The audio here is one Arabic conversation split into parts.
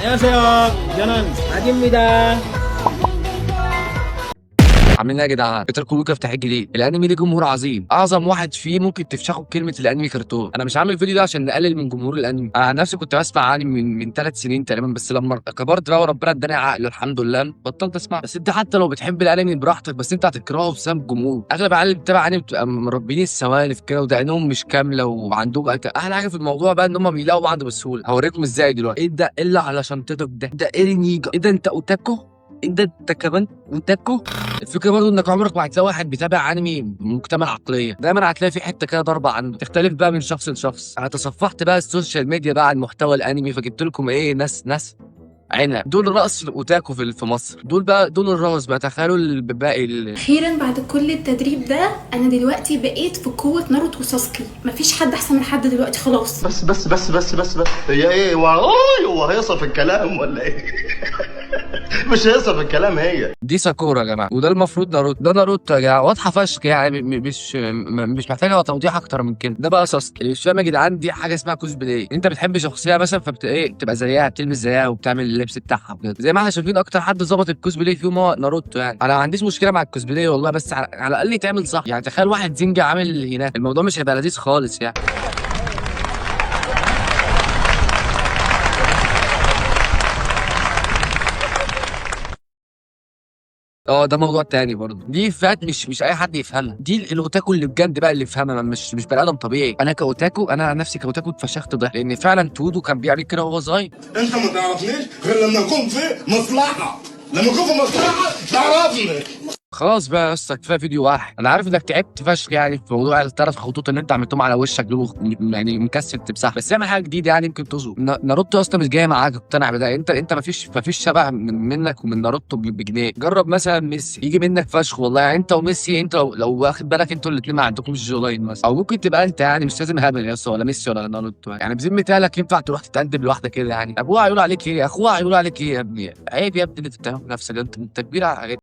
안녕하세요. 저는 아기입니다. عاملين ايه يا جدعان؟ بيتر كلوكا في تحقيق جديد. الانمي ليه جمهور عظيم، اعظم واحد فيه ممكن تفشخه بكلمه الانمي كرتون. انا مش عامل الفيديو ده عشان نقلل من جمهور الانمي، انا عن نفسي كنت بسمع انمي من 3 سنين تقريبا، بس لما كبرت بقى وربنا اداني عقل الحمد لله بطلت اسمع. بس انت حتى لو بتحب الانمي براحتك، بس انت هتكرهه بسبب جمهور. اغلب العيال اللي بتتابع انمي بتبقى مربيين السوالف كده ودقنهم مش كامله وعندهم احلى حاجه في الموضوع بقى ان هم بيلاقوا بعض بسهوله. هوريكم ازاي دلوقتي. ايه ده الا على شنطتك ده ايه نيجا؟ ايه ده انت اوتاكو؟ ايه ده انت كمان اوتاكو؟ الفكره برضه انك عمرك ما هتلاقي واحد بيتابع انمي مكتمل عقليه، دايما هتلاقي في حته كده ضربه عنه، تختلف بقى من شخص لشخص. انا تصفحت بقى السوشيال ميديا بقى عن محتوى الانمي، فجبت لكم ايه ناس عنب. دول رأس الاوتاكو في مصر، دول الراس بقى. تخيلوا الباقي اخيرا بعد كل التدريب ده انا دلوقتي بقيت في قوه ناروتو وساسكي. مفيش حد احسن من حد دلوقتي خلاص. بس هي ايه؟ هو هيصل في الكلام ولا ايه؟ مش هيصل في الكلام. هي دي ساكورا يا جماعه، وده المفروض ناروتو. ده ناروتو يا جماعه، واضحه فشخ يعني، مش محتاجه توضيح اكتر من كده. ده بقى ساسكي. اللي مش فاهم يا جدعان، دي حاجه اسمها كوسبلاي. انت بتحب شخصيه مثلا ايه تبقى زيها، بتلبس زيها وبتعمل اللبس بتاعها وكده. زي ما احنا شايفين اكتر حد ظبط الكوسبلاي فيهم هو ناروتو. يعني انا ما عنديش مشكله مع الكوسبلاي والله، بس على الاقل يتعمل صح. يعني تخيل واحد زنجة عامل هناك، الموضوع مش هيبقى لذيذ خالص يعني. ده موضوع تاني برضه. دي افات مش اي حد يفهمها. دي الاوتاكو اللي بجد بقى اللي يفهمها، مش بني ادم طبيعي. انا كاوتاكو، انا نفسي كاوتاكو اتفشخت ضحك، لان فعلا تودو كان بيعمل كده وهو صغير. انت ما تعرفنيش غير لما اكون في مصلحه، لما اكون في مصلحه تعرفني. خلاص بقى يا اسطى، كفايه فيديو واحد. انا عارف انك تعبت فشخ يعني في موضوع ال3 خطوط اللي انت عملتهم على وشك دول، يعني مكسل تمسحها، بس اعمل حاجه جديده يعني يمكن تظبط. ناروتو اصلا مش جايه معاك، اقتنع بده. انت مفيش شبه منك ومن ناروتو بجنيه. جرب مثلا ميسي، يجي منك فشخ والله. يعني انت وميسي، انت لو واخد بالك انتوا الاثنين ما عندكمش جولاين مثلا، او ممكن تبقى انت يعني مش لازم هبل يا اسطى، ولا ميسي ولا ناروتو. يعني بذمة لك ينفع تروح تتقدم لوحدك كده؟ يعني ابوها هيقول عليك ايه، اخوها هيقول عليك ايه؟ يا ابني عيب يا ابني اللي تتهم نفسك، انت كبير على حاجات.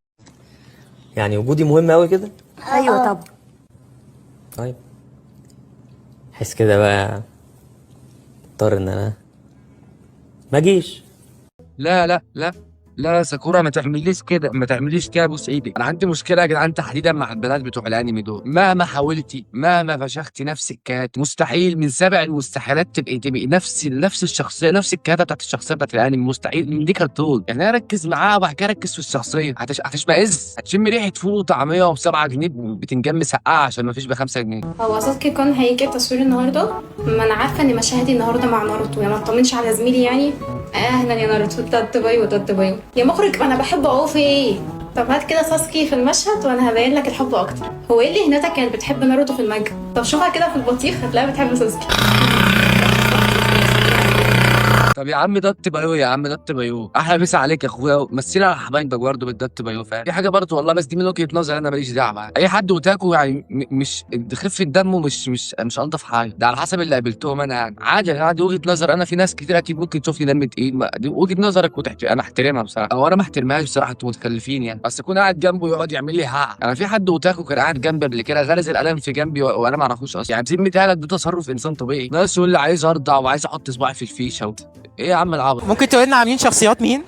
يعني وجودي مهم قوي كده؟ ايوه طبعا. طيب حس كده بقى اضطر ان انا ما اجيش. لا يا ساكورا، ما تعمليش كده، ما تعمليش كده، بوس ايدك. انا عندي مشكله يا جدعان تحديدا مع البنات بتوع الانمي دول. مهما حاولتي، مهما فشختي نفسك، كانت مستحيل من 7 المستحيلات تبقي نفس الشخصيه، نفس الكهده بتاعت الشخصيه بتاعت الانمي. مستحيل، دي كرتون. يعني انا اركز معاها وبعد كده اركز في الشخصيه، هتشمئز، هتشم ريحه فول وطعميه ب7 جنيه بتنجان مسقعه عشان ما فيش ب5 جنيه. هو ساسكي كان هيجي التصوير النهارده، ما انا عارفه ان مشاهدي النهارده مع ناروتو، يا ما اطمنش على زميلي يعني. اهلا يا ناروتو، تاتبايو يا مخرج، انا بحب اقف ايه. طب هات كده ساسكي في المشهد وانا هبين لك الحب اكتر. هو ايه اللي هناك كانت بتحب ناروتو في المانجا؟ طب شوفها كده في البطيخ هتلاقيها بتحب ساسكي. طب يا عم دت بايو، يا عم دت بايو، احلى مسا عليك يا اخويا. مثلي على حبايبك برضه بالدت بايو، فاهم؟ دي حاجه برضه والله، بس دي من وجهه نظري انا، ماليش دعوه معاها. اي حد اوتاكو يعني مش خفه دمه مش انضف حاجه. ده على حسب اللي قابلتهم انا. يعني عادي، دي وجهه نظر انا. في ناس كتير اكيد ممكن تشوفني دم تقيل، دي وجهه نظرك انا احترمها بصراحه، او انا ما احترمهاش بصراحه. انتوا متخلفين يعني. بس اكون قاعد جنبه يقعد يعمل لي انا في حد اوتاكو كان قاعد جنبي قبل كده، غرز القلم في جنبي وانا ما اعرفوش اصلا. يعني بذمتي ده تصرف انسان طبيعي؟ ناس يقول لي عايز ارضع وعايز احط صباعي في الفيشه ايه يا عم العبط؟ ممكن تقول لنا عاملين شخصيات مين؟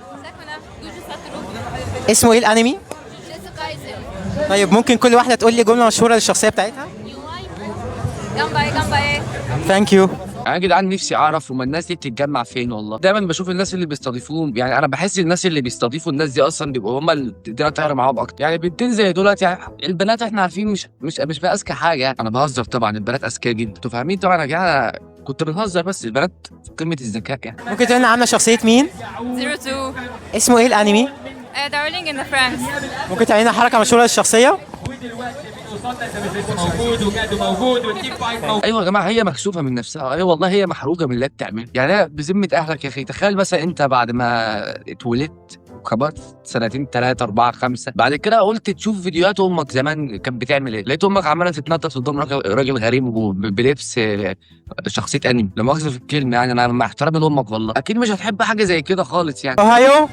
اسمه ايه الانمي؟ طيب ممكن كل واحده تقول لي جمله مشهوره للشخصيه بتاعتها؟ ثانك يو. يا جدعان نفسي اعرف هما الناس دي بتتجمع فين والله. دايما بشوف الناس اللي بيستضيفوهم، يعني انا بحس الناس اللي بيستضيفوا الناس دي اصلا بيبقوا هما اللي الدنيا طايره معاهم اكتر. يعني بنتين زي دولت، يعني البنات احنا عارفين مش بقى اذكى حاجه. يعني انا بهزر طبعا، البنات اذكياء جدا، انتوا فاهمين طبعا يا جماعه. كنت بنهزر، بس البنات في قمه الذكاء يعني. ممكن تقول لنا عامله شخصيه مين؟ 02. اسمه ايه الانمي؟ Darling in the France. ممكن تعمل لنا حركه مشهوره للشخصيه؟ ايوه يا جماعه، هي مكسوفه من نفسها. ايوه والله هي محروقه من اللي بتعمله. يعني بذمه اهلك يا اخي، تخيل مثلا انت بعد ما اتولدت وكبرت 2 3 4 5 بعد كده قلت تشوف فيديوهات امك زمان كانت بتعمل ايه، لقيت امك عماله تتنطط قدام راجل غريب بلبس شخصيه انمي. لا مؤاخذه في الكلمه يعني، انا مع احترامي لامك والله اكيد مش هتحب حاجه زي كده خالص يعني. اوهايو.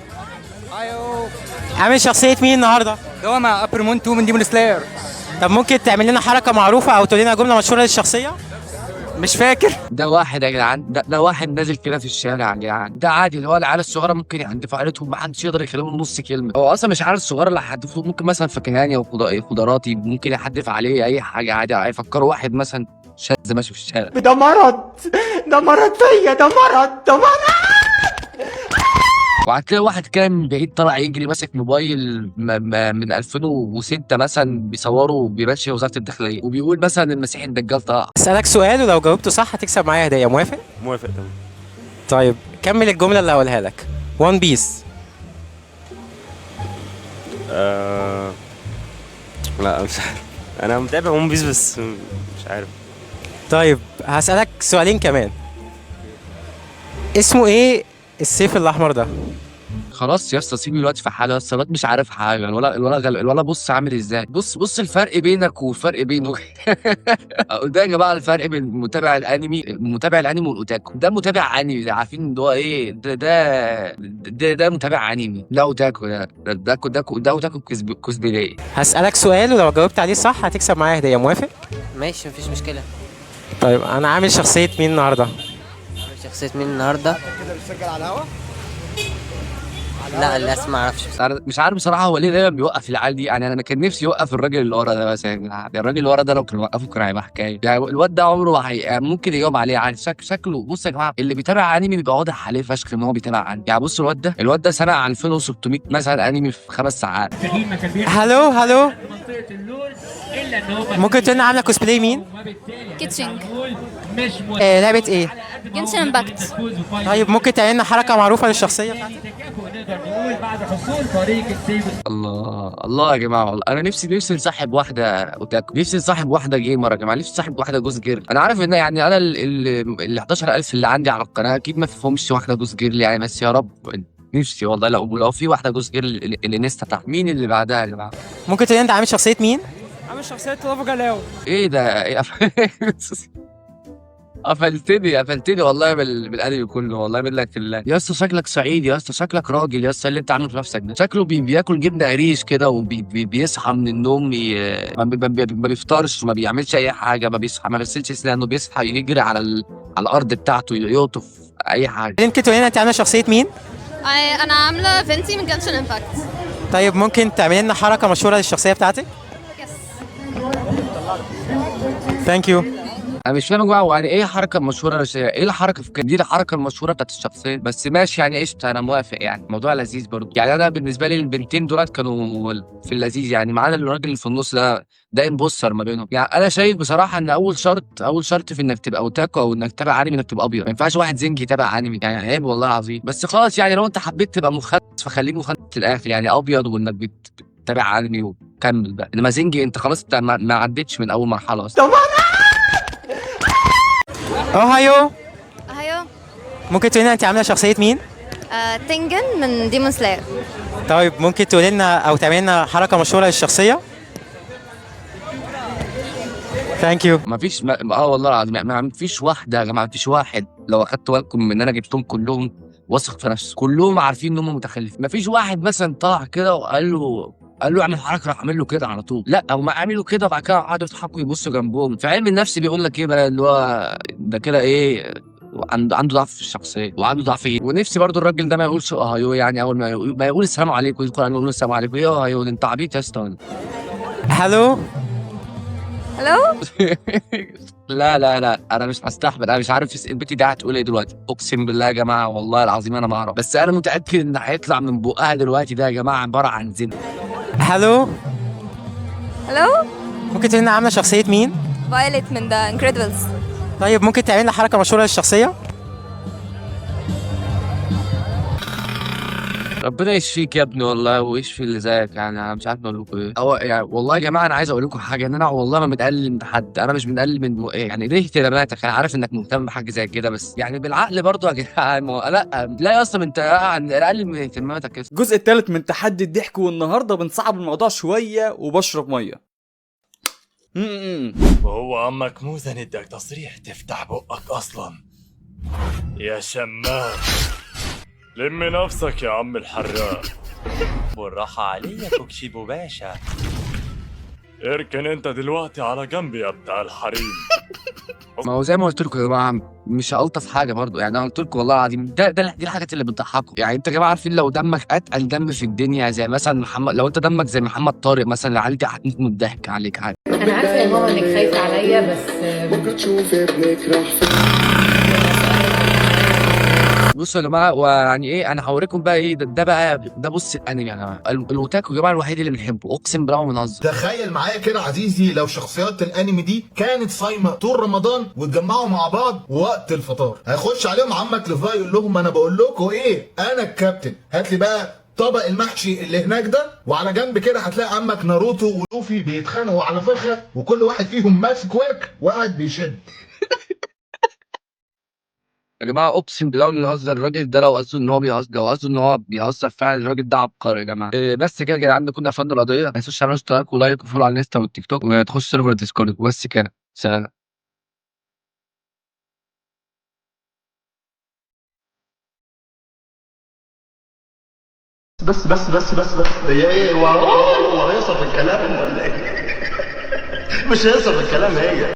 عامل شخصيه مين النهارده؟ ده مع ابر مون 2 من ديمون سلاير. طب ممكن تعمل لنا حركه معروفه او تقول لنا جمله مشهوره للشخصيه؟ مش فاكر. ده واحد يا جدعان، ده واحد نازل كده في الشارع يا جدعان، ده عادي اللي هو العيال الصغيره ممكن عند فقرتهم ما حدش يقدر يكلمهم نص كلمه. هو اصلا مش عيال الصغيره اللي هيحدفوه، ممكن مثلا فكهاني او خضراتي ممكن يحدف عليه اي حاجه عادي. هيفكروا واحد مثلا شاذ ماشي في الشارع. ده مرض، ده مرض فيا، ده مرض، ده مرض. وهتلاقي واحد كده من بعيد طالع يجري ماسك موبايل من 2006 مثلا بيصوره بيمشي وزاره الداخليه وبيقول مثلا المسيح الدجال طلع. اسالك سؤال ولو جاوبته صح هتكسب معايا هديه، موافق؟ موافق تمام. طيب كمل الجمله اللي هقولها لك. وان بيس. لا مش عارف، انا متابع ون بيس بس مش عارف. طيب هسالك سؤالين كمان. اسمه ايه السيف الاحمر ده؟ خلاص يا اسطى سيبني دلوقتي في حاله يا اسطى، الواد مش عارف حاجه. الولا بص عامل ازاي، بص الفرق بينك والفرق بينه. ده يا جماعه الفرق بين متابع الانمي والاوتاكو. ده متابع انمي، ده عارفين ان هو ايه، ده متابع انمي. لا اوتاكو، ده اوتاكو كوسبلاي. هسالك سؤال ولو جاوبت عليه صح هتكسب معايا هديه، موافق؟ ماشي مفيش مشكلة. طيب انا عامل شخصيه مين النهارده؟ شخصية مين النهاردة؟ كده بتسجل على الهوا؟ لا للأسف ما اعرفش. انا مش عارف بصراحه هو ليه دايما بيوقف العيال دي. يعني انا كان نفسي يوقف الراجل اللي ورا ده بس. يعني الراجل اللي ورا ده لو كان وقفه كان هيبقى حكايه. يعني الواد ده عمره يعني ممكن يجاوب عليه عادي. شكله بص يا جماعه، اللي بيتابع انمي بيبقى واضح عليه فشخ ان هو بيتابع انمي. يعني بص الواد ده سمع 2600 مثلا انمي في 5 ساعات. هلو ممكن تقولنا عامله كوسبلاي مين؟ كيتشنج. لعبه ايه؟ جنشن امباكت. طيب ممكن تعمل لنا حركه معروفه للشخصيه بتاعتك؟ الله يا جماعه، والله انا نفسي نصاحب واحده اوتاكو، نفسي نصاحب واحده جيمر يا جماعه، نفسي نصاحب واحده جوز جير. انا عارف ان يعني انا ال 11000 اللي عندي على القناه اكيد ما فيهمش واحده جوز جير يعني، بس يا رب نفسي والله لو في واحده جوز جير اللي نستطيع. مين اللي بعدها يا جماعه؟ ممكن تقول انت عامل شخصيه مين؟ عامل شخصية لافا جلاو. ايه ده إيه قفلتني والله بالانمي كله، والله بالله بالله. يا اسطى شكلك صعيدي يا اسطى، شكلك راجل يا اسطى اللي انت عامله في نفسك ده. شكله بياكل جبنه قريش كده وبيصحى من النوم ما بيفطرش وما بيعملش اي حاجه، ما بيغسلش اسنانه، بيصحى يجري على الارض بتاعته يقطف اي حاجه. ممكن تقول لنا انت عامله شخصيه مين؟ انا عامله فينسي من جنشن امباكت. طيب ممكن تعمل لنا حركه مشهوره للشخصيه بتاعتك؟ يس. ثانك يو. انا مش فاهم يا جماعه يعني ايه حركه مشهوره، ايه الحركه في دي الحركه المشهوره بتاعت الشخصيه بس ماشي يعني قشطه انا موافق يعني الموضوع لذيذ برضه. يعني انا بالنسبه لي البنتين دولت كانوا في اللذيذ يعني. معانا الراجل اللي في النص ده امبوستر ما بينهم. يعني انا شايف بصراحه ان اول شرط في انك تبقى اوتاكو او انك تتابع انمي انك تبقى ابيض. ما ينفعش واحد زنجي يتابع انمي يعني، عيب والله العظيم. بس خلاص يعني لو انت حبيت تبقى مخنث فخليك مخنث الاخر يعني، ابيض وانك بتتابع انمي وكمل بقى. انما زنجي انت خلاص انت ما عدتش من اول مرحله اصلا. اوهايو. اهيو. ممكن تقول لنا انت عامله شخصيه مين؟ تنجن من ديمون سلاير. طيب ممكن تقول لنا او تعمل لنا حركه مشهوره للشخصيه؟ ثانك يو. مفيش والله العظيم ما فيش واحده يا جماعه، ما فيش واحد لو اخدت بالكم من ان انا جبتهم كلهم واثق في نفسه، كلهم عارفين ان هم متخلفين. ما فيش واحد مثلا طلع كده وقال له اعمل حركه راح اعمل له كده على طول. لا هم عملوا كده وبعد كده قعدوا يضحكوا يبصوا جنبهم. في علم النفس بيقول لك ايه بقى اللي هو ده كده ايه، عنده ضعف في الشخصيه وعنده ضعف ايه. ونفسي برضو الراجل ده ما يقولش اهيو يعني، اول ما يقول السلام عليكم يقول له السلام عليكم. ايه اهيو انت عبيط يا اسطى. هلو. لا انا مش هستحمل. انا مش عارف البنت دي هتقول ايه دلوقتي، اقسم بالله يا جماعه والله العظيم انا ما اعرف. بس انا متاكد ان هيطلع من بقها دلوقتي ده يا جماعه عباره عن زنا. هلو. ممكن تقول لنا عامله شخصيه مين؟ فايلت من ذا انكريدبلز. طيب ممكن تعمل لنا حركه مشهوره للشخصيه؟ ربنا يشفيك يا ابني والله ويشفي اللي زيك. يعني انا مش عارف اقول لكم ايه. يعني والله يا جماعه انا عايز اقول لكم حاجه، ان انا والله ما متقلل من حد، انا مش متقلل من يعني ليه اهتماماتك. انا عارف انك مهتم بحاجه زي كده بس يعني بالعقل برضه يا جدعان. لا يا اسطى انت اقل من اهتماماتك. الجزء الثالث من تحدي الضحك، والنهارده بنصعب الموضوع شويه وبشرب ميه. وهو عمك مو ندك تصريح تفتح بقك اصلا يا شمام. لم نفسك يا عم الحراق. بالراحة عليا كوكشيبو باشا. اركن انت دلوقتي على جنب يا بتاع الحريم. ما هو زي ما قلت لكم يا جماعه مش الطف حاجه برضو، يعني انا قلت لكم والله العظيم دي الحاجات اللي بتضحكوا. يعني انت يا جماعه عارفين لو دمك اتقل دم في الدنيا زي مثلا محمد، لو انت دمك زي محمد طارق مثلا العيال دي هتموت من الضحك عليك عادي. انا عارفه يا ماما انك خايفه عليا بس بصوا يا جماعه ويعني ايه، انا هوريكم بقى ايه ده بقى، ده بص الانمي يا جماعه، الوتاكو يا جماعه الوحيد اللي بنحبه، اقسم بالله منظم. تخيل معايا كده عزيزي لو شخصيات الانمي دي كانت صايمه طول رمضان واتجمعوا مع بعض ووقت الفطار هيخش عليهم عمك ليفاي يقول لهم انا بقول لكم ايه، انا الكابتن، هات لي بقى طبق المحشي اللي هناك ده، وعلى جنب كده هتلاقي عمك ناروتو ولوفي بيتخانقوا على فخره وكل واحد فيهم ماسك ورك وقاعد بيشد. يا جماعه اقسم بالله اللي هزر الراجل ده، لو قصده ان هو بيهزر، لو قصده ان هو بيهزر فعلا الراجل ده عبقري يا جماعه. بس كده يا جدعان كنا قفلنا القضيه، ما تنسوش تعملوا اشتراك ولايك وفولو على الانستا والتيك توك وتخشوا سيرفر ديسكورد، بس كده سلام. بس هي ايه هو هيصل في الكلام ولا ايه؟ مش هيصل في الكلام هي.